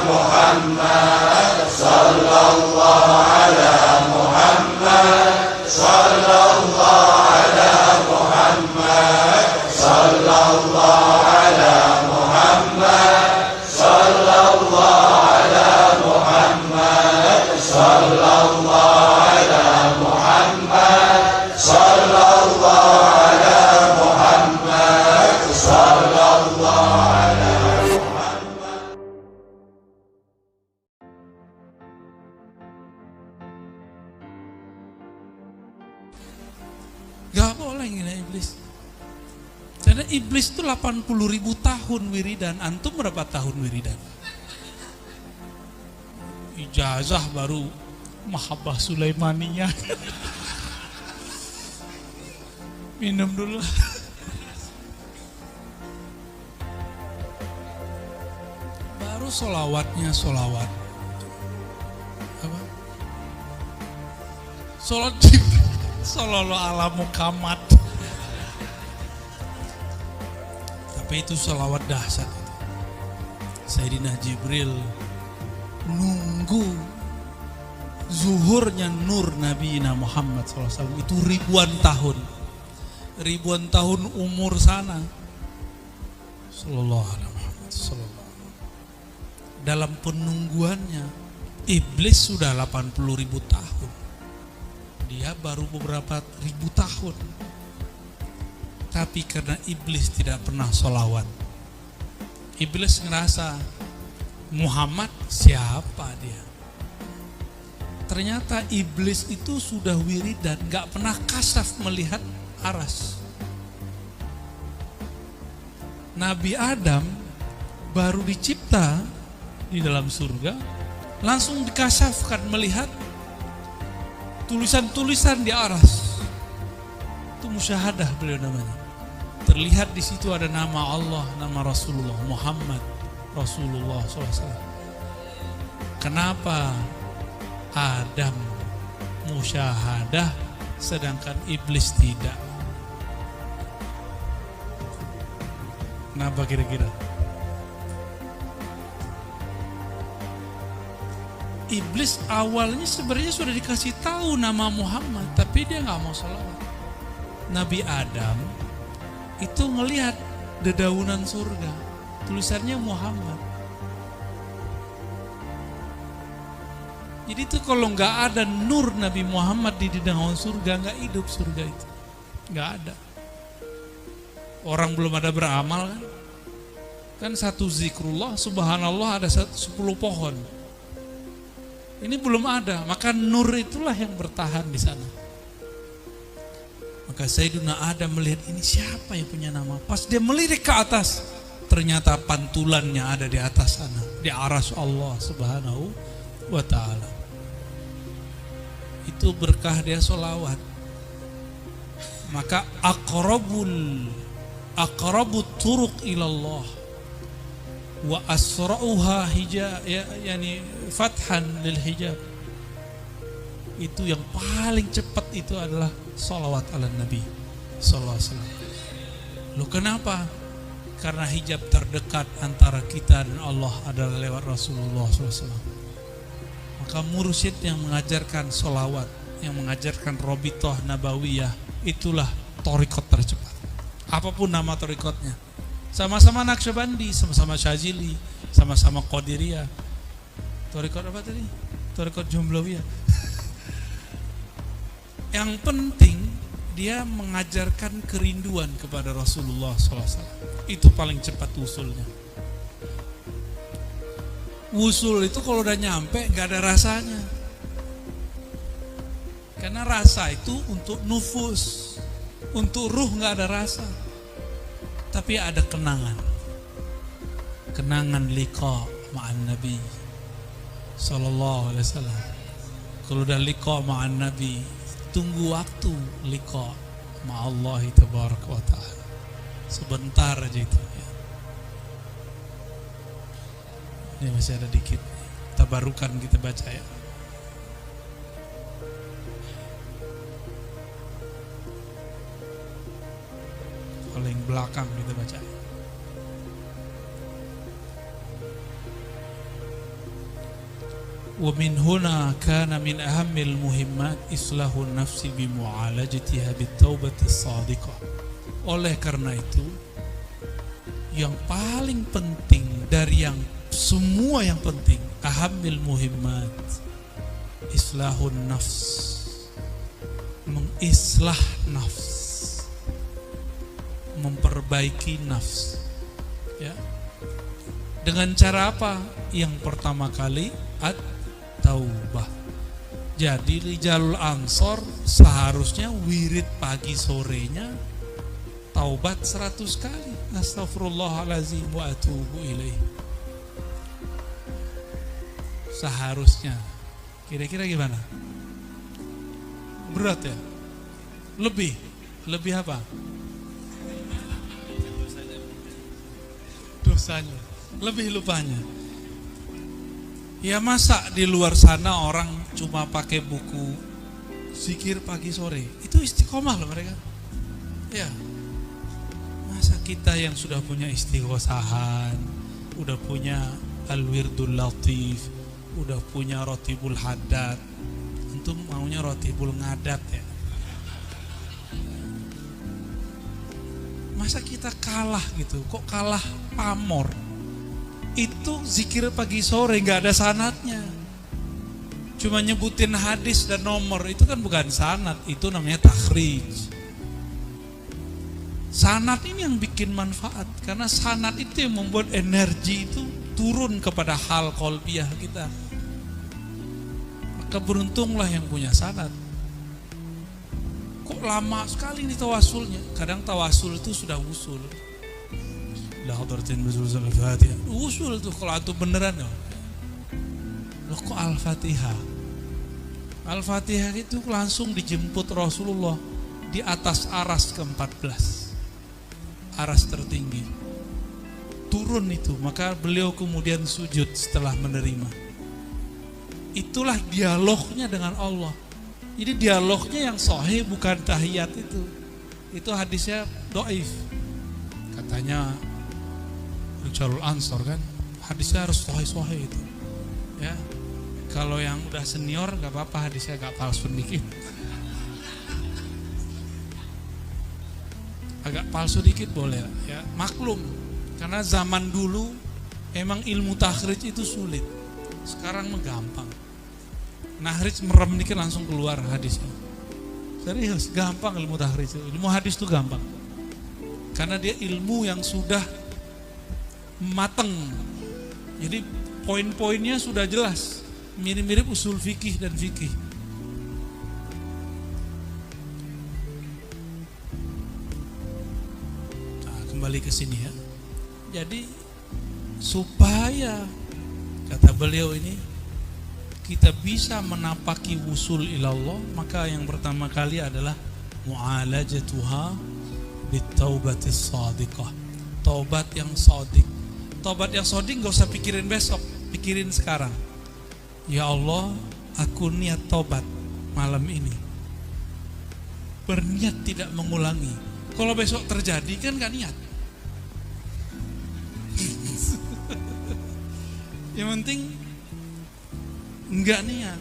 Muhammad sallallahu ala Muhammad sallallahu ala Muhammad sallallahu ala Muhammad sallallahu ala Muhammad sallallahu ala Muhammad sallallahu ala Muhammad sallallahu ala Muhammad. Gak boleh ngina iblis. Karena iblis itu 80.000 tahun wiridan. Antum berapa tahun wiridan? Ijazah baru Mahabbah Sulaimaniyah. Minum dulu. Baru solawatnya solawat. Apa? Sholat Jibril. Sallallahu ala Muhammad. Tapi itu salawat dahsyat. Sayyidina Jibril nunggu zuhurnya nur Nabi Muhammad SAW itu ribuan tahun umur sana. Sallallahu alaihi Muhammad sallallahu. Dalam penungguannya iblis sudah 80.000 tahun. Dia baru beberapa ribu tahun. Tapi karena iblis tidak pernah sholawat, iblis ngerasa Muhammad siapa dia. Ternyata iblis itu sudah wiridan, gak pernah kasaf melihat aras. Nabi Adam baru dicipta di dalam surga, langsung dikasafkan melihat tulisan-tulisan di aras. Itu musyahadah beliau namanya. Terlihat di situ ada nama Allah, nama Rasulullah Muhammad Rasulullah SAW. Kenapa Adam musyahadah sedangkan iblis tidak? Kenapa kira-kira? Iblis awalnya sebenarnya sudah dikasih tahu nama Muhammad, tapi dia nggak mau salawat. Nabi Adam itu ngelihat dedaunan surga, tulisannya Muhammad. Jadi itu kalau nggak ada nur Nabi Muhammad di dedaunan surga, nggak hidup surga itu, nggak ada. Orang belum ada beramal kan satu zikrullah, subhanallah ada 10 pohon. Ini belum ada, maka nur itulah yang bertahan di sana. Maka Sayyidina Adam melihat ini siapa yang punya nama. Pas dia melirik ke atas, ternyata pantulannya ada di atas sana, di aras Allah Subhanahu wa ta'ala. Itu berkah dia sholawat. Maka aqrabut turuq ilallah wa asra'uha hijab, yani fathan lil hijab. Itu yang paling cepat itu adalah salawat ala Nabi sallallahu alaihi wasallam. Loh kenapa? Karena hijab terdekat antara kita dan Allah adalah lewat Rasulullah SAW. Maka mursyid yang mengajarkan salawat, yang mengajarkan robitoh nabawiyah, itulah thariqat tercepat. Apapun nama thariqatnya. Sama-sama Naqsyabandi, sama-sama Syazili, sama-sama Qadiriyah. Thariqat apa tadi? Thariqat Jumlawiyah. Yang penting dia mengajarkan kerinduan kepada Rasulullah SAW. Itu paling cepat usulnya. Usul itu kalau udah nyampe gak ada rasanya. Karena rasa itu untuk nufus, untuk ruh gak ada rasa. Tapi ada kenangan. Kenangan liqa ma'an Nabi sallallahu alaihi wasallam. Kalau udah liqa ma'an Nabi, tunggu waktu liqa ma'allahi tabaraka wa ta'ala. Sebentar aja itu ya. Ini masih ada dikit. Tabarukan kita baca ya. Paling belakang kita baca. Wa min huna kana min ahammil muhimmat islahun nafsi bimu'alajatiha bitaubati shadiqah. Oleh karena itu, yang paling penting dari yang semua yang penting, ahammil muhimmat islahun nafs, mengislah nafs, memperbaiki nafs, ya. Dengan cara apa? Yang pertama kali at-taubah. Jadi Rijalul Ansor seharusnya wirid pagi sorenya taubat 100 kali. Astaghfirullahalazim wa atubu ilaih. Seharusnya. Kira-kira gimana? Berat ya? Lebih apa? Dosanya. Lebih lupanya. Ya masa di luar sana orang cuma pakai buku zikir pagi sore, itu istiqomah loh mereka. Ya. Masa kita yang sudah punya istighosahan, udah punya al-wirdul latif, udah punya rotibul haddad, untuk maunya rotibul ngadat ya. Masa kita kalah gitu? Kok kalah pamor? Itu zikir pagi sore nggak ada sanadnya, cuma nyebutin hadis dan nomor, itu kan bukan sanad, itu namanya takhrij. Sanad ini yang bikin manfaat, karena sanad itu yang membuat energi itu turun kepada hal qalbiyah kita. Maka beruntunglah yang punya sanad. Kok lama sekali nih tawasulnya? Kadang tawasul itu sudah usul. Usul tuh kalau itu beneran ya. Loh kok Al-Fatihah? Al-Fatihah itu langsung dijemput Rasulullah di atas aras ke-14. Aras tertinggi. Turun itu, maka beliau kemudian sujud setelah menerima. Itulah dialognya dengan Allah. Jadi dialognya yang sahih, bukan tahiyat itu. Itu hadisnya dhaif. Katanya Rijalul Ansor kan, hadisnya harus sahih itu. Ya. Kalau yang udah senior gak apa-apa, hadisnya agak palsu dikit. Agak palsu dikit boleh ya, maklum. Karena zaman dulu emang ilmu takhrij itu sulit. Sekarang gampang. Nahrij merem dikit langsung keluar hadisnya. Serius, gampang ilmu takhrij. Ilmu hadis itu gampang. Karena dia ilmu yang sudah mateng. Jadi poin-poinnya sudah jelas. Mirip-mirip usul fikih dan fikih. Nah, kembali ke sini ya. Jadi supaya kata beliau ini kita bisa menapaki wusul ilallah, maka yang pertama kali adalah mu'alajatuha bitaubatis shadiqah. Taubat yang shadiq. Taubat yang shadiq gak usah pikirin besok, pikirin sekarang. Ya Allah, aku niat taubat malam ini, berniat tidak mengulangi. Kalau besok terjadi kan gak niat. Yang penting enggak niat.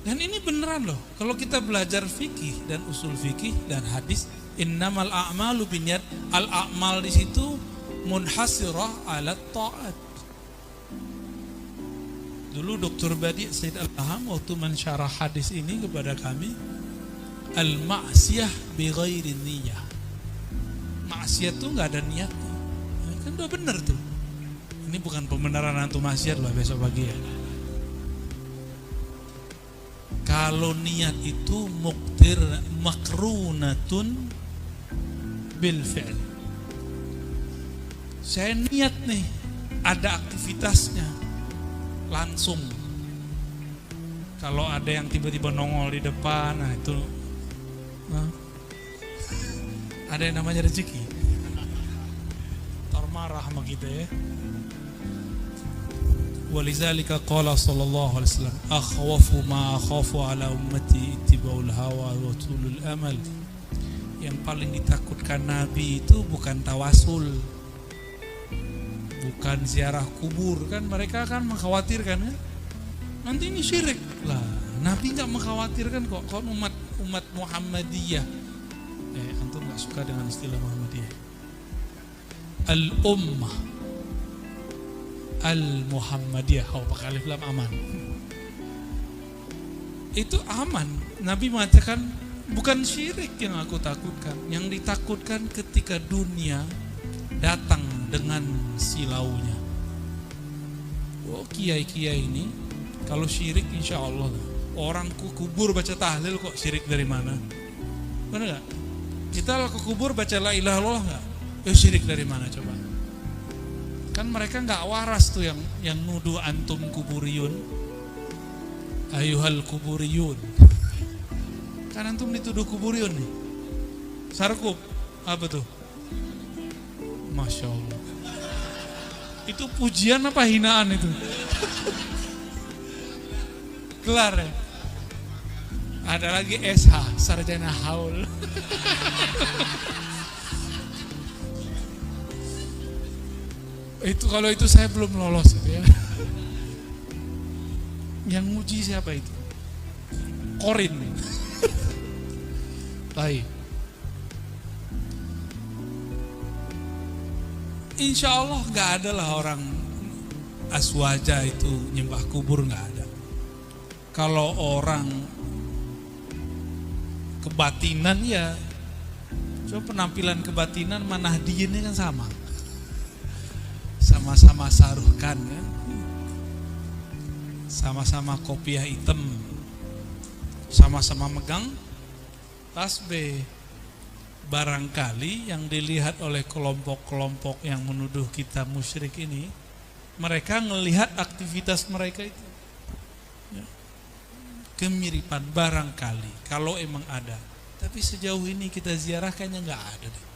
Dan ini beneran loh. Kalau kita belajar fikih dan usul fikih dan hadis, innamal a'malu binniyat. Al-a'mal di situ munhasirah ala ta'at. Dulu Dr. Badi Said Al-Aham waktu mensyarah hadis ini kepada kami, al-ma'siyah bi ghairi niyah. Maksiat tuh enggak ada niatnya. Kan udah bener tuh. Ini bukan pembenaran antum maksiat lah besok pagi ya. Kalau niat itu muqtir makrunatun bil fi'l. Saya niat nih, ada aktivitasnya langsung. Kalau ada yang tiba-tiba nongol di depan, nah itu ada yang namanya rezeki. Marah sama kita ya. Walizalika qala sallallahu alaihi wasallam, akhwafu ma akhafu ala ummati ittiba'ul hawa wa tulul amal. Yang paling ditakutkan Nabi itu bukan tawasul, bukan ziarah kubur, kan mereka kan mengkhawatirkan kan. nanti ini syirik lah. Nabi nggak mengkhawatirkan kok. Kalau umat Muhammadiyah, antum nggak suka dengan istilah Muhammadiyah, al-ummah al-Muhammadiyah, pakai alif lam aman, itu aman. Nabi mengatakan bukan syirik yang aku takutkan, yang ditakutkan ketika dunia datang dengan silaunya. Kiai-kiai ini kalau syirik insya Allah, orang ke kubur baca tahlil kok syirik dari mana? Benar gak? Kita ke kubur baca la ilaha illallah gak? Syirik dari mana coba? Kan mereka gak waras tuh yang nuduh antum kuburiyun, ayuhal kuburiyun. Kan antum dituduh kuburiyun nih. Sarkup apa tuh? Masya Allah. Itu pujian apa hinaan itu? Kelar ya? Ada lagi SH, sarjana haul. Itu kalau itu saya belum lolos ya. Yang muji siapa itu? Korin. Baik. Insya Allah nggak ada lah orang aswaja itu nyembah kubur, nggak ada. Kalau orang kebatinan ya, coba penampilan kebatinan Manahdiyin ini kan sama-sama saruhkan kan, sama-sama kopiah hitam, sama-sama megang tasbih. Barangkali yang dilihat oleh kelompok-kelompok yang menuduh kita musyrik ini, mereka melihat aktivitas mereka itu ya, kemiripan barangkali kalau emang ada. Tapi sejauh ini kita ziarah kayaknya nggak ada deh.